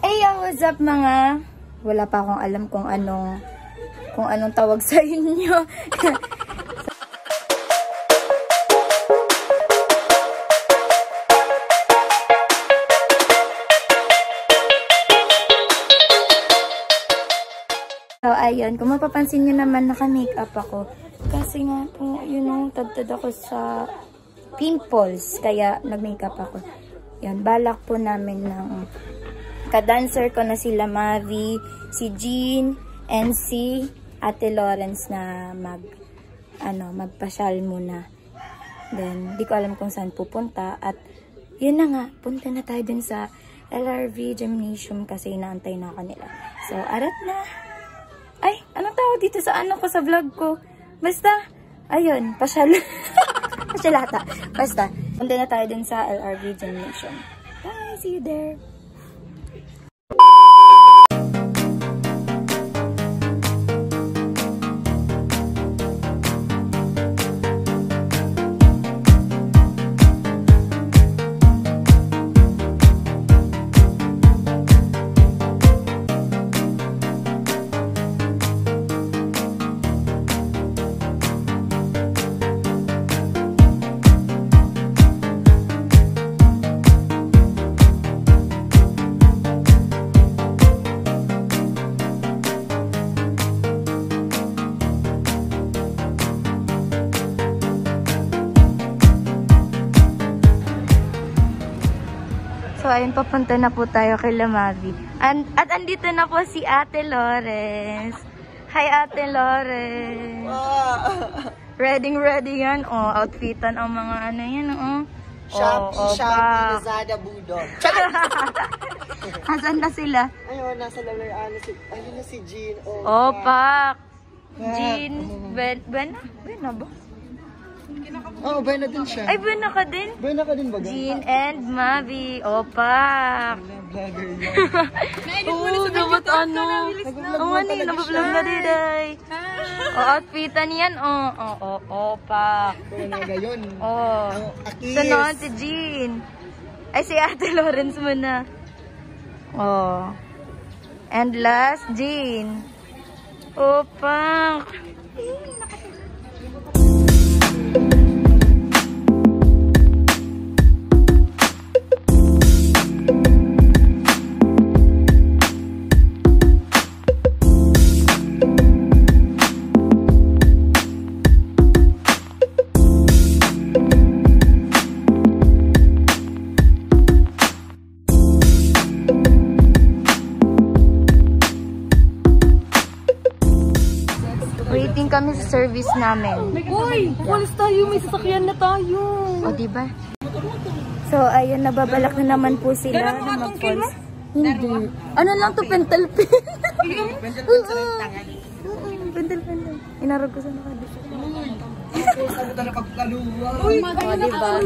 Hey, what's up mga? Wala pa akong alam kung anong tawag sa inyo. So, ayun, kung mapapansin nyo naman, naka-makeup ako. Kasi nga po, tagtad ako sa pimples. Kaya, nag-makeup ako. Yan, balak po namin ng ka-dancer ko na sila Mavi, si Jean, and si Ate Lawrence na magpasyal muna. Then, di ko alam kung saan pupunta. At, yun na nga, punta na tayo dun sa LRV Gymnasium kasi inaantay na ako nila. So, arat na! Ay, anong tawag dito sa ko sa vlog ko? Basta, ayun, pasyal. Pasyalata. Basta, punta na tayo dun sa LRV Gymnasium. Bye, see you there. So, ayun, papunta na po tayo kay Mavi. At andito na po si Ate Lawrence. Hi, Ate Lawrence. Ready yan. Oh, outfitan ang mga yan, oh. Shopee, Lazada, Budok. Asan na sila? Ayun, nasa lalay. Ayun na si Jean. Pak. Jean. Bena ba? Oo, Bena din siya. Ay, Bena ka din? Bena ka din ba? Jean and Mavi. Pak. Vlogger yan. Oo, dapat nabablog na din ay. Outfitan yan. Pak. Kung ngayon. Sunod si Jean. Ay, si Ate Lawrence muna. And last, Jean. Pak. Waiting kami sa service namin. Uy! Walis tayo! May sasakyan na tayo! O, diba? So, ayun, nababalak na naman po sila na mag-falls. Hindi. Ano lang to, pentel pen? Pentel pen sa tangan. Pentel pen. Inarog ko sa nakadito. Uy! O, diba?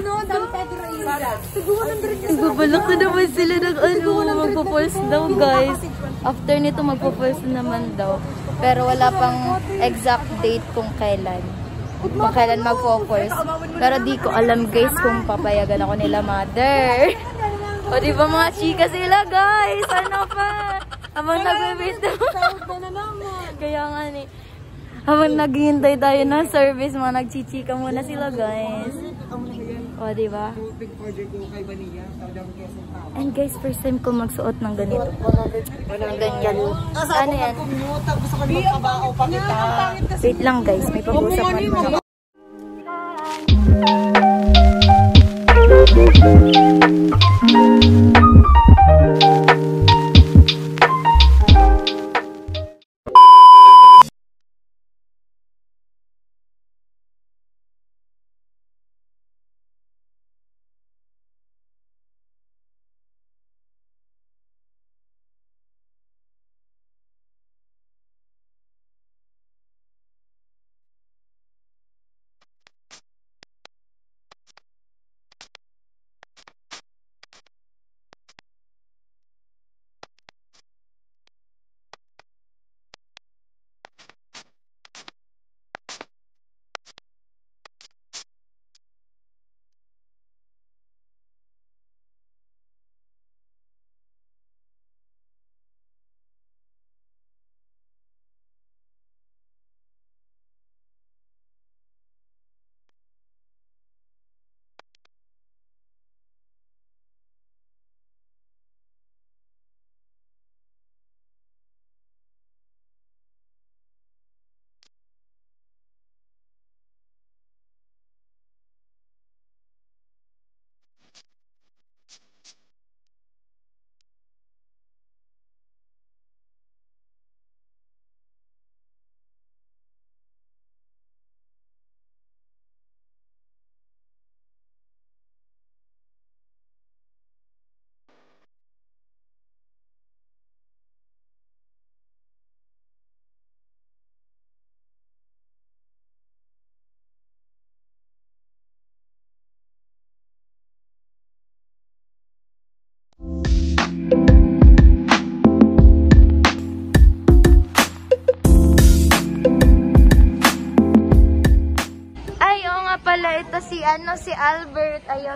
Nagbabalak na naman sila ng magpo-falls daw, guys. After nito, magpo-falls naman daw. Pero wala pang exact date kung kailan. Kung kailan mag-focus. Pero di ko alam, guys, kung papayagan ako nila mother. O diba mga chika sila, guys? Ano pa? Habang nag-window. Kaya nga ni. Habang naghihintay tayo ng service, mga nagchichika muna sila, guys. O diba? And guys, first time ko magsuot ng ganito. Ng ganyan. Ano yan? Wait lang, guys. May pag-usapan pa.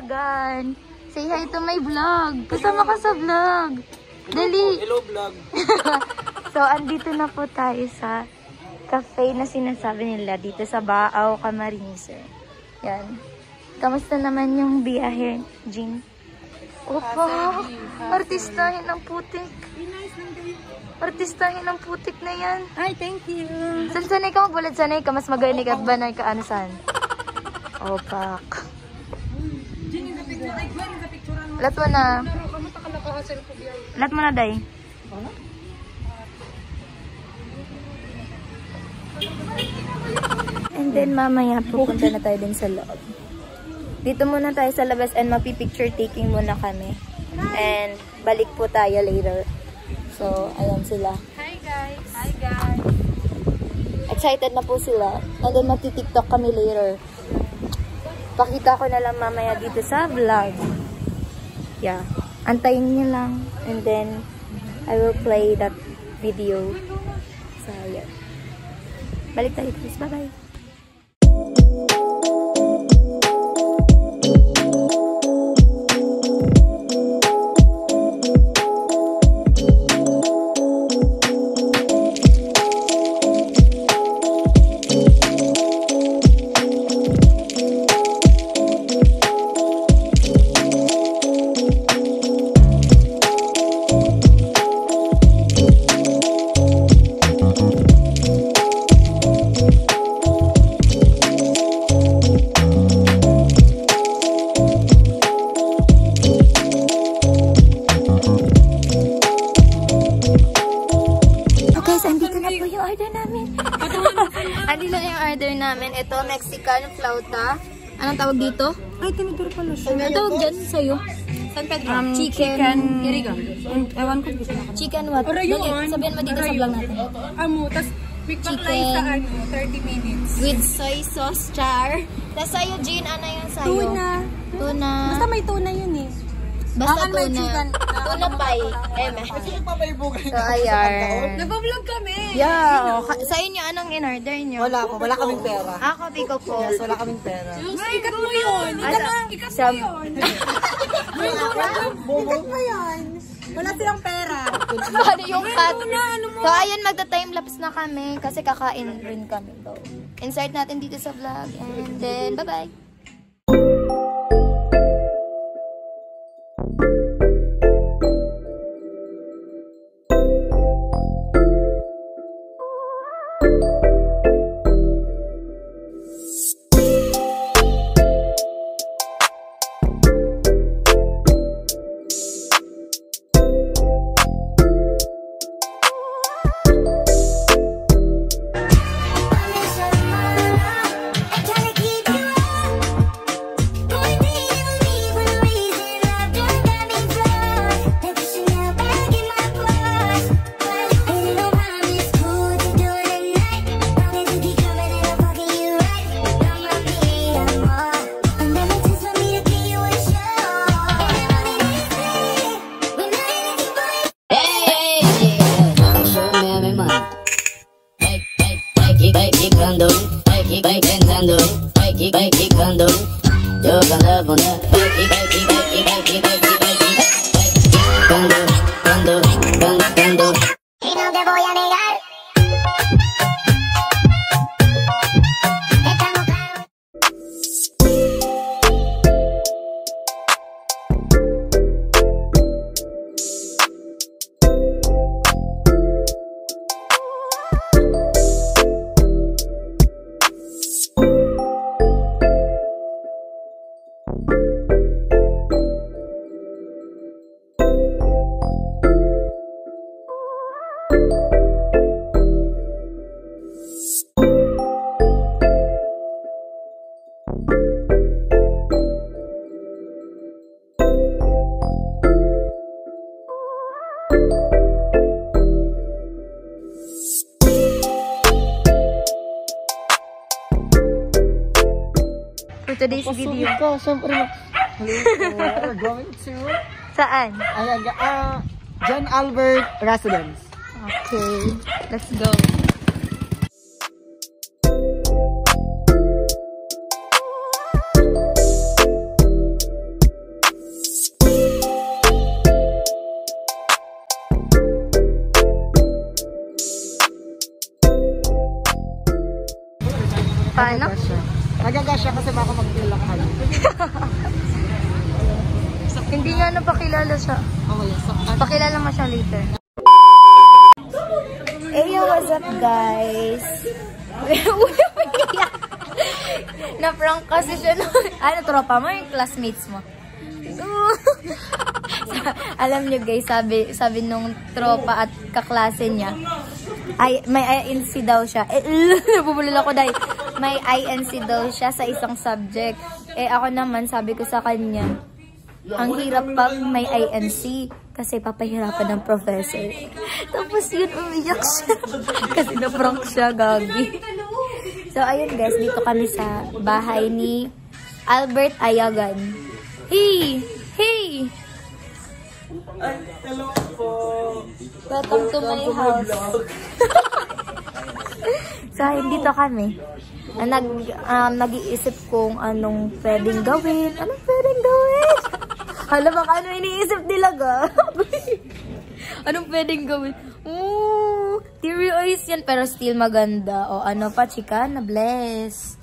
Dagan. Say hi to my vlog. Kasama ka sa vlog. Dali. Hello, vlog. So, andito na po tayo sa cafe na sinasabi nila dito sa Baaw, Camarines. Yan. Kamusta naman yung biyahe, Jean? Opa, artistahin ng putik. Artistahin ng putik na yan. Ay, thank you. Sanay ka magbulad, sanay ka. Mas magaling ka ba na ka ano saan? Opak. Lat mo na. Lat mo na, Day. And then mamaya pupunta na tayo din sa loob. Dito muna tayo sa labas and magpi-picture taking muna kami. And balik po tayo later. So, ayan sila. Hi guys. Hi guys. Excited na po sila. And then magti-tiktok kami later. Pakita ko na lang mamaya dito sa vlog. Yeah. Antayin niyo lang. And then, I will play that video. So, yeah. Balik tayo guys. Bye-bye. Andito na yung order namin. Ito, Mexican flauta. Anong tawag dito? Ay, tinidor pala siya. Anong tawag dyan sa'yo? San Pedro? Chicken. Iriga. Ewan ko dito na. Chicken what? Dali, sabihan mo dito sa vlog natin. Tas chicken. 30 minutes. With soy sauce, char. Tapos sa'yo, Jean, ano yung sa'yo? Tuna. Basta may tuna yun eh. Basta tuna. Tuna pie. So, ayan. Nag-vlog kami. Yeah. Sa inyo, anong in-order nyo? Wala po, wala kaming pera. Copy ko po. Yes, wala kaming pera. Ikat mo yun. Ikat mo yun. Ikat mo yun. Wala silang pera. Paano yung cut? So, ayan, magta-timelapse na kami kasi kakain rin kami daw. Insert natin dito sa vlog and then, bye-bye! For today's video. Siyempre, we're going to... Saan? John Albert Residence. Okay, let's go. siya kasi baka magtulak kayo. Hindi nga napakilala siya. Oh, yes. So, Pakilala mo siya later. Hey, what's up guys? Na-prank kasi siya. Ano, tropa mo? Yung classmates mo? Alam nyo guys, sabi nung tropa at kaklase niya, may INC daw siya. Nabubulol ako dahil may INC daw siya sa isang subject. Ako naman, sabi ko sa kanya, ang hirap pag may INC kasi papahirapan ng professor. Tapos yun, umiyak siya. Kasi na-prank siya, gagi. So, ayun guys, dito kami sa bahay ni Albert Ayagan. Hey! Hey! hello po. Welcome to my house. So, dito kami. Nag-iisip kung anong pwedeng gawin. Anong pwedeng gawin? Alam mo ano iniisip nila ga? Anong pwedeng gawin? Theory eyes yan, pero still maganda. O ano pa, chika na bless.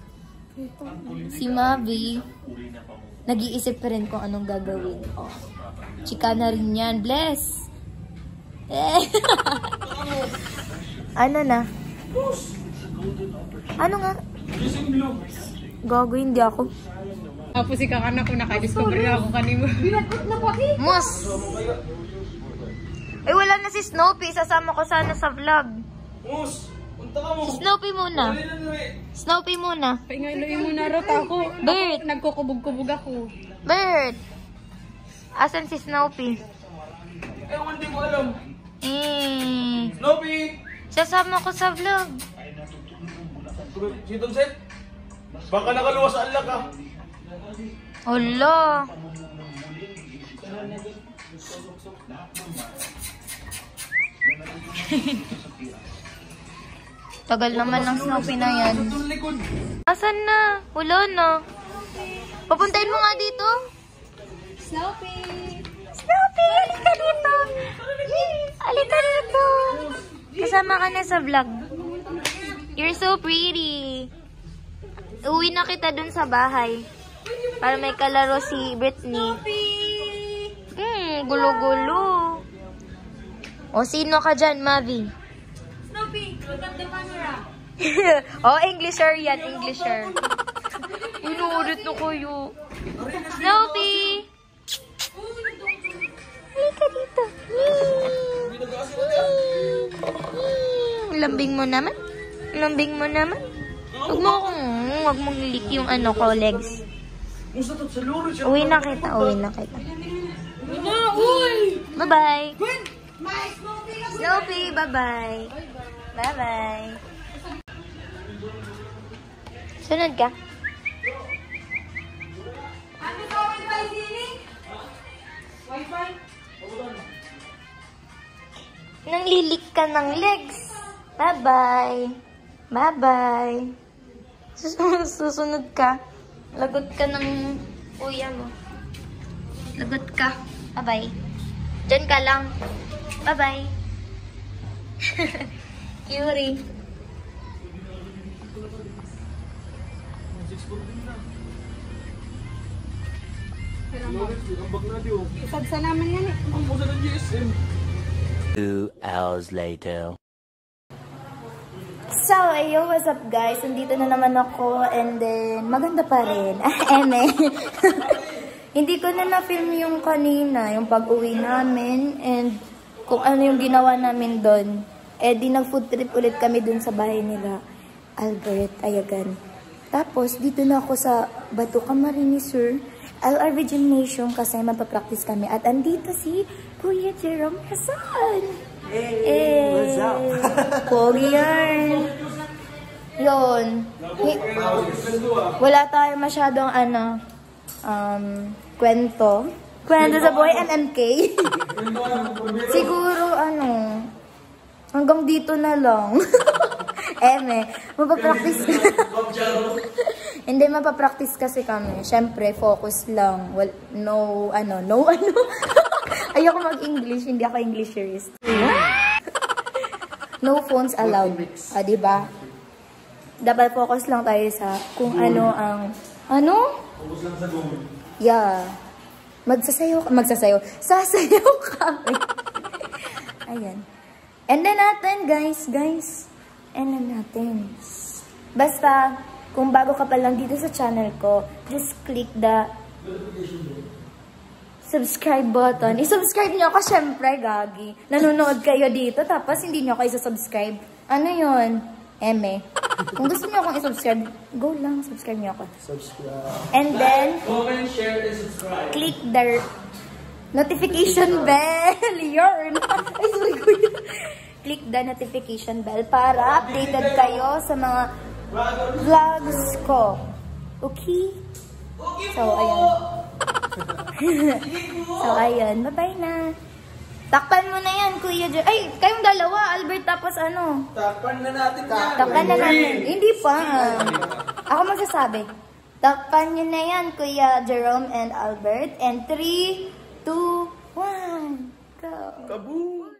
Si Mavi, nag-iisip pa rin kung anong gagawin. O, chika na rin yan, bless. Ano na? Ano nga? Gago, hindi ako. Tapos ikaw ka na kung nakadiscover na ako kanimo. Mus! Wala na si Snoopy. Sasama ko sana sa vlog. Mus! Punta ka mo! Si Snoopy muna. Snoopy muna. Paingay-loy mo na rot ako. Bert! Nagkukubog-kubog ako. Bert! Asan si Snoopy? Ewan, di ko alam. Snoopy! Sasama ko sa vlog. Si Tomset? Baka nakaluwas sa alak ka. Hala! Tagal naman ng Snoopy na yan. Asan na? Wala na. Papuntahin mo nga dito. Snoopy! Snoopy! Alika dito! Alika dito! Kasama ka na sa vlog. You're so pretty. Uwi na kita dun sa bahay. Para may kalaro si Britney. Gulo-gulo. O, sino ka dyan, Mavi? Snoopy! Look at the camera! Englisher yan, Englisher. Inuulit na kayo. Snoopy! Halika dito. Lambing mo naman. Lambing mo naman. Huwag mong lick yung ano ko, legs. Uwi na kita, uwi na kita. Bye-bye. Snoopy, bye-bye. Bye-bye. Sunod ka. Nanglilik ka ng legs. Bye-bye. Bye-bye. Susunod ka. Lagot ka ng kuya mo. Lagot ka. Bye-bye. Diyan ka lang. Bye-bye. Curie. Isagsa naman yan eh. 2 hours later. So, ayo, what's up guys? Nandito na naman ako and then maganda pa rin. Eme. Hindi ko na na-film yung kanina, yung pag-uwi namin and kung ano yung ginawa namin doon. Di nag-food trip ulit kami doon sa bahay nila. Albert Ayagan. Tapos, dito na ako sa Bato Camarines Sur. LRV Gymnasium kasi mapapractice kami. At andito si Kuya Jerome Hasan. Hey, what's up? Pogi yan. Yun. Wala tayo masyadong kwento. Kwento sa boy MMK. Siguro hanggang dito na lang. Mapapractice. Hindi, mapapractice kasi kami. Siyempre, focus lang. Well, no. Ayoko mag-English, hindi ako Englishist. No phones allowed. Diba? dapat focus lang tayo sa kung ano ang, Focus lang sa goal. yeah. Magsasayaw kami. Ayan. And then natin, guys. And then natin. Basta, kung bago ka pa lang dito sa channel ko, just click the subscribe button. I-subscribe nyo ako, syempre, gagi. Nanonood kayo dito, tapos hindi nyo ako isa-subscribe. Ano yun? Eme. Kung gusto nyo akong i-subscribe, go lang, subscribe nyo ako. And then, Comment, share, and subscribe. click the notification bell. Yarn. Ay, sorry, kuya. Click the notification bell para updated kayo sa mga vlogs ko. Okay? So, ayan. So, ayun. Bye-bye na. Takpan mo na yan, Kuya Jo. Ay, kayong dalawa, Albert, tapos ano? Takpan na natin yan. Takpan na natin. Hindi pa. Ako magsasabi. Takpan nyo na yan, Kuya Jerome and Albert. And 3, 2, 1, go. Kaboom!